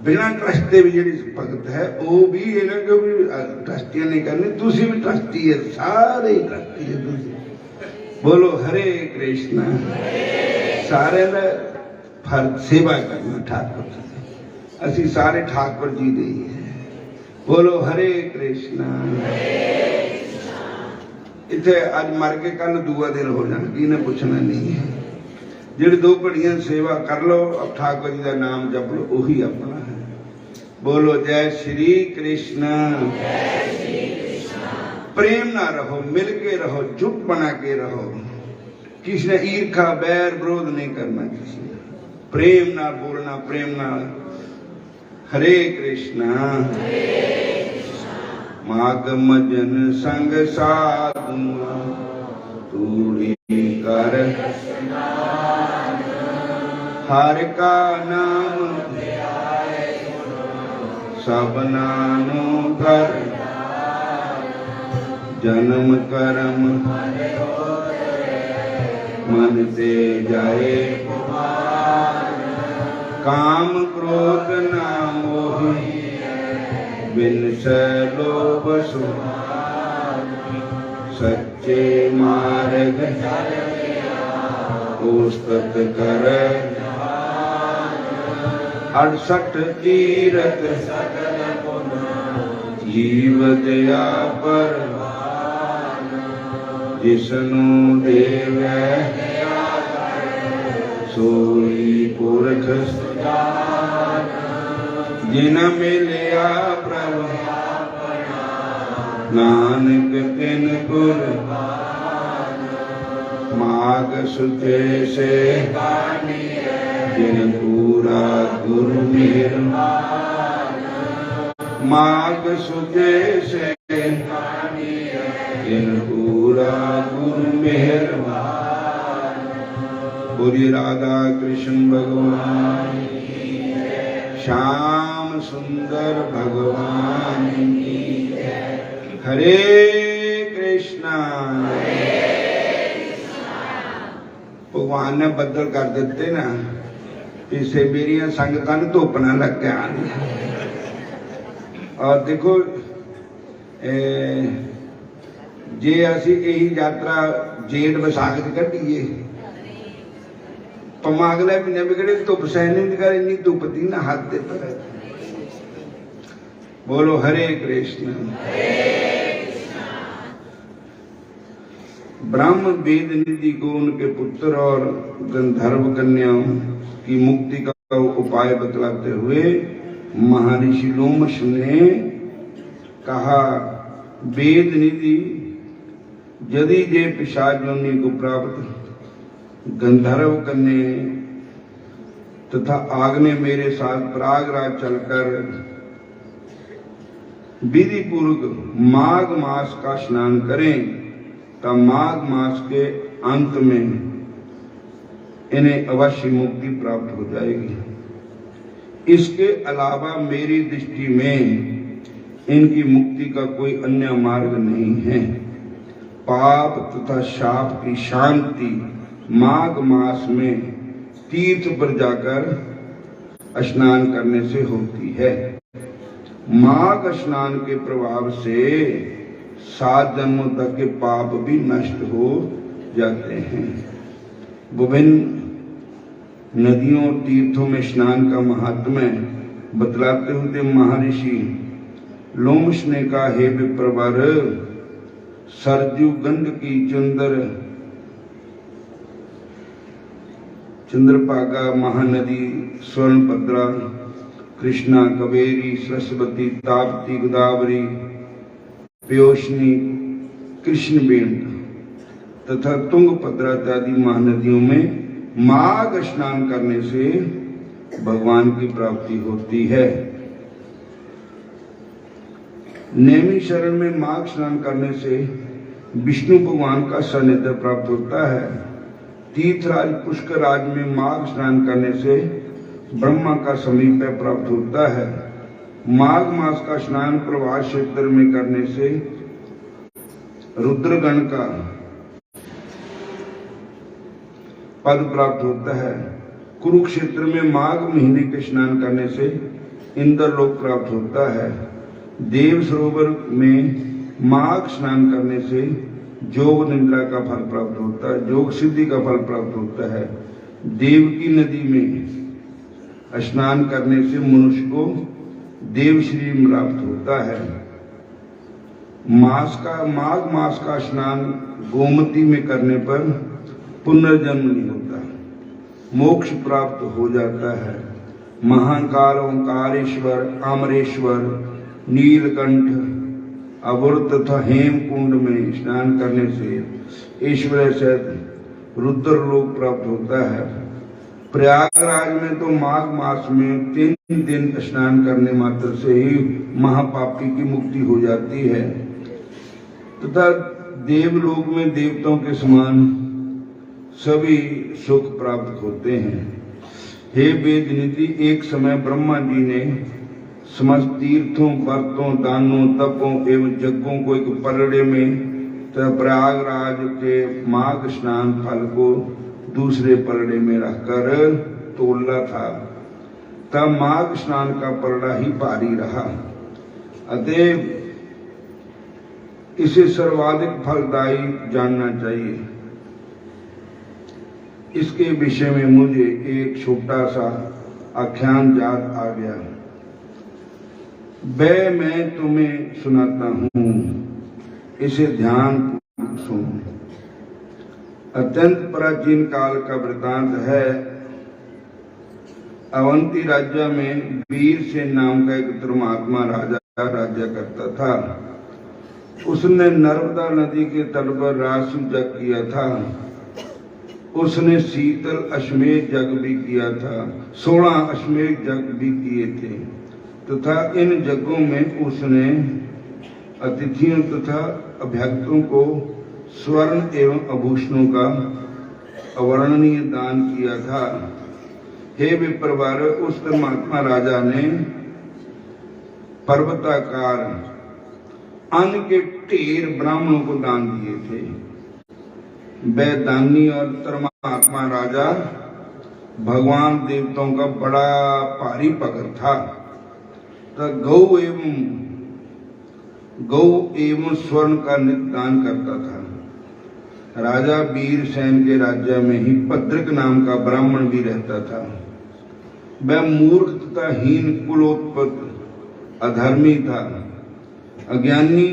बिना ट्रस्ट के भी जी भगत है, वो भी इन्होंने को भी ट्रस्टियां नहीं करनी, तुसी भी ट्रस्टी है, सारे ही ट्रस्टी है तुसी। बोलो हरे कृष्णा। सारे का फर्ज सेवा करना ठाकुर जी, असी सारे ठाकुर जी दे ही है। बोलो हरे कृष्णा। इतने अज मर के कल दूआ दिन हो जाना, किन्हें पूछना नहीं है। जिहड़ी 2 घड़ियां सेवा कर लो, अब ठाकुर जी का नाम जप लो, उही अपना है। बोलो जय श्री कृष्ण। प्रेम ना रहो, मिल के रहो, जुट बना के रहो। किसी ने ईर्खा बैर विरोध नहीं करना, किसी ने प्रेम ना बोलना, प्रेम ना। हरे कृष्णा। मागम जन संग साधु तूड़ी कर, हर का नाम सब नानो कर, जन्म कर्म मन ते जाए, काम क्रोध ना मोहि, बिन लोभ सुख, सच्चे मार्ग उस्तत कर, 68 तीरथ जीव दया पर, जिसनु देवै सोई पुरख, जिन मिलिया प्रभु नानक तिन गुर, माग सुचे से जिन पूरा गुरु मेर, माग सुचे से जिन पूरा गुरु मेहर। बोलिए राधा कृष्ण भगवान, श्याम सुंदर भगवान की। हरे कृष्णा। भगवान ने बदल कर दिते ना, इसे मेरी संगतां नूं धुप ना लग के आनी। और देखो जे असी यही यात्रा जेठ विसाख च कढ़ीए, पमा अगले महीने भी कढ़े, धुप सहन नहीं कर, इन्नी धुप थी ना हद दे पर। बोलो हरे कृष्ण। ब्रह्म वेद निधि को उनके पुत्र और गंधर्व कन्याओं की मुक्ति का उपाय बतलाते हुए महर्षि लोमश ने कहा, वेद निधि यदि जे पिशाच योनि को प्राप्त गंधर्व कन्या तथा आग ने मेरे साथ प्रयागराज चलकर विधि पूर्वक माघ मास का स्नान करें, तब माघ मास के अंत में इन्हें अवश्य मुक्ति प्राप्त हो जाएगी। इसके अलावा मेरी दृष्टि में इनकी मुक्ति का कोई अन्य मार्ग नहीं है। पाप तथा शाप की शांति माघ मास में तीर्थ पर जाकर स्नान करने से होती है। माघ स्नान के प्रभाव से 7 जन्मों तक के पाप भी नष्ट हो जाते हैं। विभिन्न नदियों और तीर्थों में स्नान का महात्म्य बतलाते हुए महर्षि लोमश ने कहा, हे विप्रवर, सरजू गंड की चंद्रभागा महानदी, स्वर्णभद्रा, कृष्णा, कावेरी, सरस्वती, ताप्ती, गोदावरी, पयोष्णी, कृष्णवेणी तथा तुंगभद्रा आदि महानदियों में माघ स्नान करने से भगवान की प्राप्ति होती है। नैमिषारण्य में माघ स्नान करने से विष्णु भगवान का सानिध्य प्राप्त होता है। तीर्थराज पुष्कर राज में माघ स्नान करने से ब्रह्मा का समीप प्राप्त होता है। माघ मास का स्नान प्रभास क्षेत्र में करने से रुद्रगण का पद प्राप्त होता है। कुरुक्षेत्र में माघ महीने के स्नान करने से इंद्रलोक प्राप्त होता है। देव सरोवर में माघ स्नान करने से जोग निद्रा का फल प्राप्त होता है, जोग सिद्धि का फल प्राप्त होता है। देवकी नदी में स्नान करने से मनुष्य को देव शरीर प्राप्त होता है। माघ मास का स्नान गोमती में करने पर पुनर्जन्म नहीं होता, मोक्ष प्राप्त हो जाता है। महाकाल, ओंकारेश्वर, अमरेश्वर, नीलकंठ, अवुर तथा हेमकुंड में स्नान करने से ईश्वर से रुद्र लोक प्राप्त होता है। प्रयागराज में तो माघ मास में 3 दिन स्नान करने मात्र से ही महापापी की मुक्ति हो जाती है तथा देवलोक में देवताओं के समान सभी सुख प्राप्त होते हैं। हे वेदनिधि, एक समय ब्रह्मा जी ने समस्त तीर्थों, व्रतों, दानों, तपों एवं यज्ञों को एक परड़े में तथा प्रयागराज के माघ स्नान फल को दूसरे परड़े में रखकर तोला था। तब माघ स्नान का परड़ा ही भारी रहा। अतएव इसे सर्वाधिक फलदायी जानना चाहिए। इसके विषय में मुझे एक छोटा सा आख्यान याद आ गया, वह मैं तुम्हें सुनाता हूँ, इसे ध्यान सुनो। अत्यंत प्राचीन काल का वृतांत है। अवंती राज्य में वीरसेन नाम का एक धर्मात्मा राजा राज्य करता था। उसने नर्मदा नदी के तट पर रासु जग किया था। उसने शीतल अश्वमेध जग भी किया था, 16 अश्वमेध जग भी किए थे तथा इन यज्ञों में उसने अतिथियों तथा अभ्यक्तों को स्वर्ण एवं आभूषणों का अवर्णनीय दान किया था। हे विप्रवर, उस धर्मात्मा राजा ने पर्वताकार अन्न के ढेर ब्राह्मणों को दान दिए थे। वह दानी और धर्मात्मा राजा भगवान देवताओं का बड़ा भारी भगत था। गौ एवं स्वर्ण का नित्य दान करता था। राजा वीरसेन के राज्य में ही पद्रक नाम का ब्राह्मण भी रहता था। वह मूर्ख तथा हीन कुलोत्पन्न अधर्मी था। अज्ञानी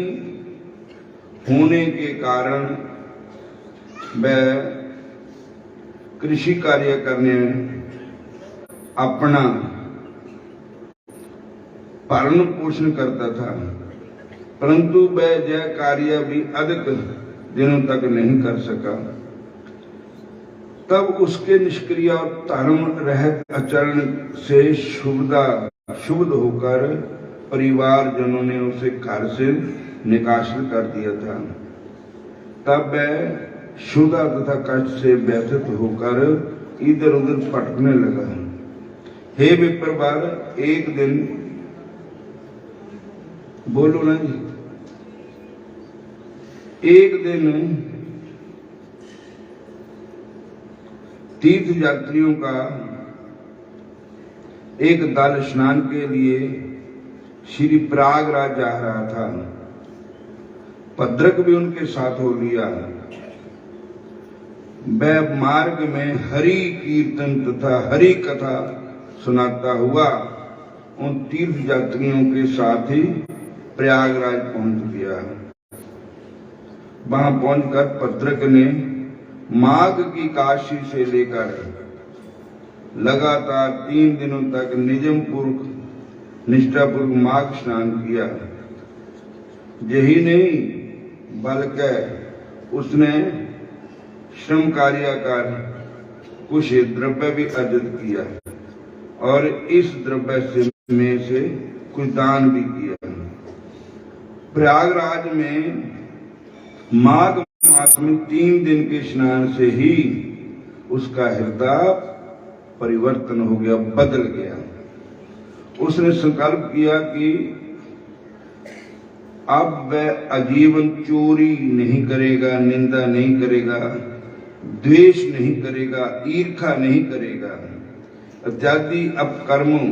होने के कारण वह कृषि कार्य करने में अपना पालन पोषण करता था, परंतु वह यह कार्य भी अधिक दिनों तक नहीं कर सका। तब उसके निष्क्रिय और धर्म रहित आचरण से शुद्ध होकर परिवारजनों ने उसे घर से निकासित कर दिया था। तब वह शुद्धा तथा कष्ट से व्यथित होकर इधर उधर भटकने लगा। हे विप्रवर, एक दिन बोलो ना जी। एक दिन तीर्थ यात्रियों का एक दल स्नान के लिए श्री प्रयागराज जा रहा था। भद्रक भी उनके साथ हो लिया। वह मार्ग में हरि कीर्तन तथा हरि कथा सुनाता हुआ उन तीर्थ यात्रियों के साथ ही प्रयागराज पहुंच गया। वहां पहुंचकर भद्रक ने माघ की काशी से लेकर लगातार 3 दिनों तक निजमपूर्वक निष्ठापूर्वक माघ स्नान किया। यही नहीं बल्कि उसने श्रम कार्य कर कुछ द्रव्य भी अर्जित किया और इस द्रव्य में से कुछ दान भी किया। प्रयागराज में माघ मास में 3 दिन के स्नान से ही उसका हृदय परिवर्तन हो गया, बदल गया। उसने संकल्प किया कि अब वह आजीवन चोरी नहीं करेगा, निंदा नहीं करेगा, द्वेष नहीं करेगा, ईर्ष्या नहीं करेगा, इत्यादि अपकर्मों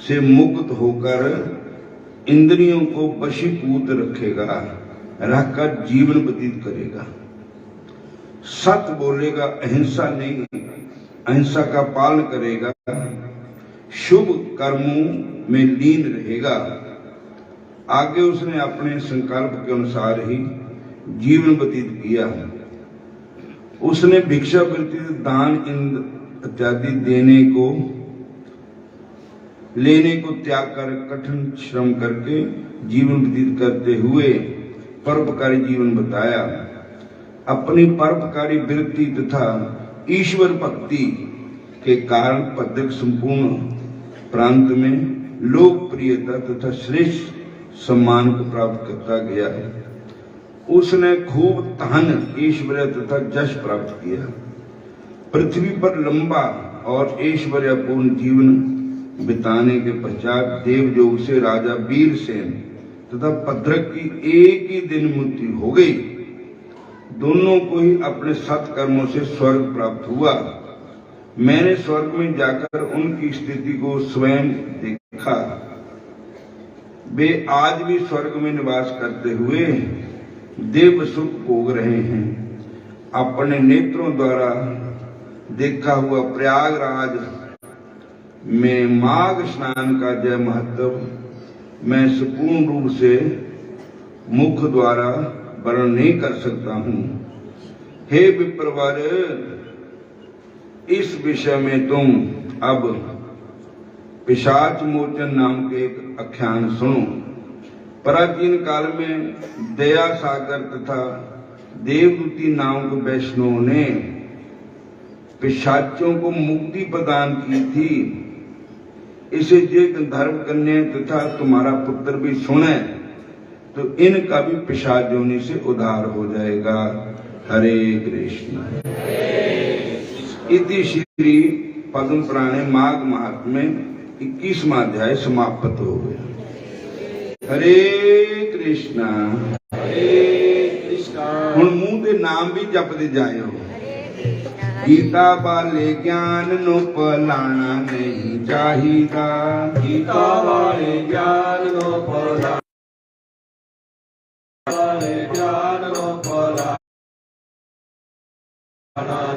से मुक्त होकर इंद्रियों को वशीभूत रखेगा, रहकर जीवन व्यतीत करेगा। सत्य बोलेगा, अहिंसा नहीं, अहिंसा का पालन करेगा, शुभ कर्मों में लीन रहेगा। आगे उसने अपने संकल्प के अनुसार ही जीवन व्यतीत किया। उसने भिक्षा वृत्ति, दान इत्यादि लेने को त्याग कर कठिन श्रम करके जीवन व्यतीत करते हुए परोपकारी जीवन बताया। अपनी परोपकारी वृत्ति तथा ईश्वर भक्ति के कारण भद्रक संपूर्ण प्रांत में लोकप्रियता तथा श्रेष्ठ सम्मान को प्राप्त करता गया। उसने खूब धन, ऐश्वर्य तथा यश प्राप्त किया। पृथ्वी पर लंबा और ऐश्वर्यपूर्ण जीवन बिताने के पश्चात देवयोग से राजा वीरसेन तथा भद्रक की एक ही दिन मृत्यु हो गई। दोनों को ही अपने सत्कर्मों से स्वर्ग प्राप्त हुआ। मैंने स्वर्ग में जाकर उनकी स्थिति को स्वयं देखा। वे आज भी स्वर्ग में निवास करते हुए देव सुख भोग रहे हैं। अपने नेत्रों द्वारा देखा हुआ प्रयागराज में माघ स्नान का जय महत्व मैं संपूर्ण रूप से मुख द्वारा वर्णन नहीं कर सकता हूं। हे विप्रवर, इस विषय में तुम अब पिशाच मोचन नाम के एक आख्यान सुनो। प्राचीन काल में दया सागर तथा देवदूती नाम के वैष्णवों ने पिशाचों को मुक्ति प्रदान की थी। इसे जे गंधर्व कन्या तथा तुम्हारा पुत्र भी सुने तो इनका भी पिशाच योनि से उद्धार हो जाएगा। हरे कृष्ण। इति श्री पद्म पुराणे माघ महात्म्य 21वां अध्याय समाप्त हो गया। हरे कृष्णा। हुण मुंह दे नाम भी जपदे जाए हो। गीता वाले ज्ञान नो पलाना नहीं चाहिदा। गीता वाले ज्ञान नो पलाना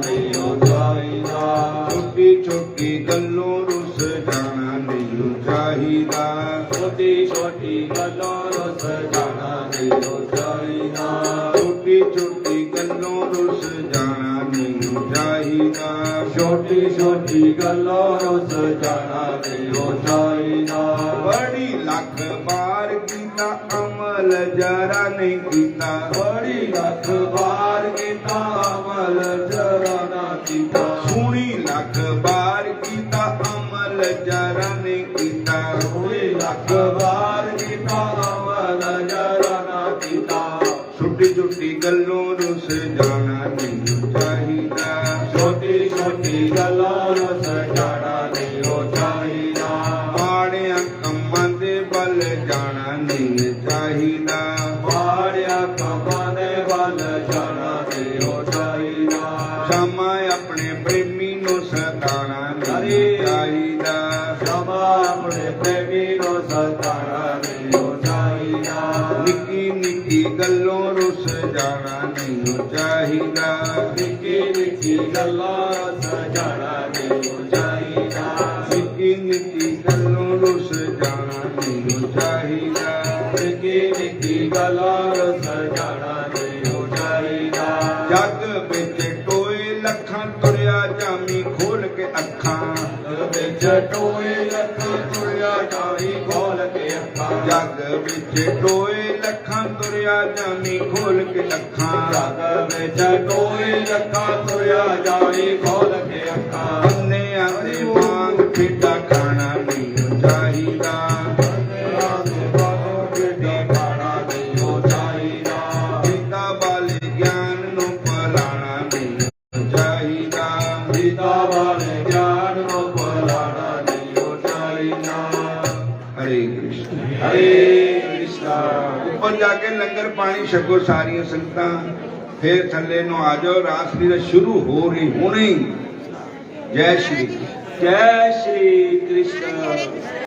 नहीं चाहिदा। छोटी छोटी गल्लों रुस जाना नहीं चाहिदा। छोटी छोटी गल्लों रुस जाना नहीं चाहिदा। छोटी छोटी गल्लों रुस जाना नहीं चाहिदा। छोटी छोटी गल्लों रुस जाना नहीं चाहिदा। बड़ी लाख बार कीता अमल जरा नहीं कीता। बड़ी लाख बार कीता अमल जरा ना कीता। सुनी लाख बार कीता अमल जरा नहीं कीता। सुनी लाख बार कीता अमल जरा ना कीता। छोटी छोटी गल्लों रुस जाना नहीं चाहिदा। छोटी छोटी गल्लों रुस जाना नहीं चाहिदा। माड़ियां कम्मां दे बल ਕਮਾਨੇ ਵੱਲ ਜਾਣਾ ਨਹੀਂ ਹੋ ਚਾਹੀਦਾ ਸ਼ਾਮਾ ਆਪਣੇ ਪ੍ਰੇਮੀ ਨੂੰ ਸਤਾਣਾ ਨਹੀਂ ਚਾਹੀਦਾ ਸਭਾ ਆਪਣੇ ਪ੍ਰੇਮੀ ਨੂੰ ਸਤਾਣਾ ਨਹੀਂ ਹੋ ਚਾਹੀਦਾ ਨਿੱਕੀ ਨਿੱਕੀ ਗੱਲੋਂ ਰੁੱਸ ਜਾਣਾ ਨਹੀਂ ਚਾਹੀਦਾ ਨਿੱਕੀ ਨਿੱਕੀ ਗੱਲਾਂ ਸਜਾਣਾ ਨਹੀਂ ਹੋ ਚਾਹੀਦਾ ਨਿੱਕੀ ਨਿੱਕੀ ਗੱਲੋਂ ਰੁੱਸ ਜਾਣਾ ਨਹੀਂ ਚਾਹੀਦਾ ਨਿੱਕੀ ਨਿੱਕੀ ਗੱਲਾਂ ਸਜਾਣਾ ਨਹੀਂ ਹੋ ਚਾਹੀਦਾ ਜੱਗ ਵਿੱਚ ਟੋਏ ਲੱਖਾਂ ਤੁਰਿਆ ਜਾਮੀ ਖੋਲ ਕੇ ਅੱਖਾਂ ਵਿੱਚ ਟੋਏ ਲੱਖਾਂ ਤੁਰਿਆ ਜਾਈ ਖੋਲ ਕੇ ਅੱਖਾਂ ਜੱਗ ਵਿੱਚ ਟੋਏ ਲੱਖਾਂ ਤੁਰਿਆ ਜਾਮੀ ਖੋਲ ਕੇ ਅੱਖਾਂ ਜੱਗ ਵਿੱਚ ਟੋਏ ਲੱਖਾਂ ਤੁਰਿਆ ਜਾਈ ਖੋਲ ਕੇ ਅੱਖਾਂ ਅੰਨਿਆਂ ਦੇ ਵਾਂਗ ਠੇਡਾ ਖਾਣਾ ਨਹੀਂ ਚਾਹੀਦਾ ਪਿਤਾ ਵਾਲੇ ਗਿਆਨ ਨੂੰ ਪਲਾਣਾ ਨਹੀਂ ਚਾਹੀਦਾ ਹਰੇ ਕ੍ਰਿਸ਼ਨ ਉੱਪਰ ਜਾ ਕੇ ਲੰਗਰ ਪਾਣੀ ਛਕੋ ਸਾਰੀਆਂ ਸੰਗਤਾਂ ਫਿਰ ਥੱਲੇ ਨੂੰ ਆ ਜਾਓ ਰਾਸ ਲੀਲਾ ਸ਼ੁਰੂ ਹੋ ਰਹੀ ਹੁਣੇ ਜੈ ਸ਼੍ਰੀ ਕ੍ਰਿਸ਼ਨ ਜੈ ਸ਼੍ਰੀ ਕ੍ਰਿਸ਼ਨ।